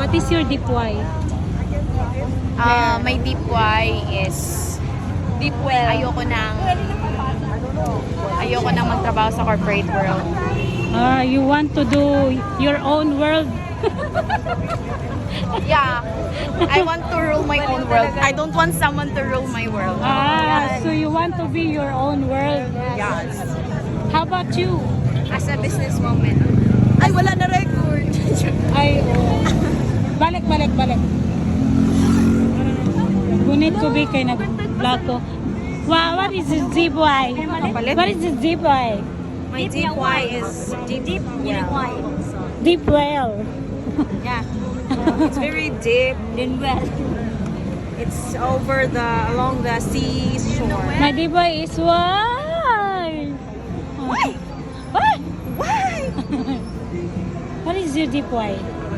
What is your deep why? My deep why is Deep well. ayoko nang magtrabaho sa corporate world. You want to do your own world? Yeah. I want to rule my own world. I don't want someone to rule my world. So you want to be your own world? Yes. How about you? As a businesswoman. Ay, wala na record. Ay, balik. Gunit ko ba kay nag-vlog ko? Wow, what is this deep why? What is this deep why? My deep why is deep well. Deep well. Yeah. It's very deep. It's along the seashore. My deep why is why? Why? Why? Why? What is your deep why?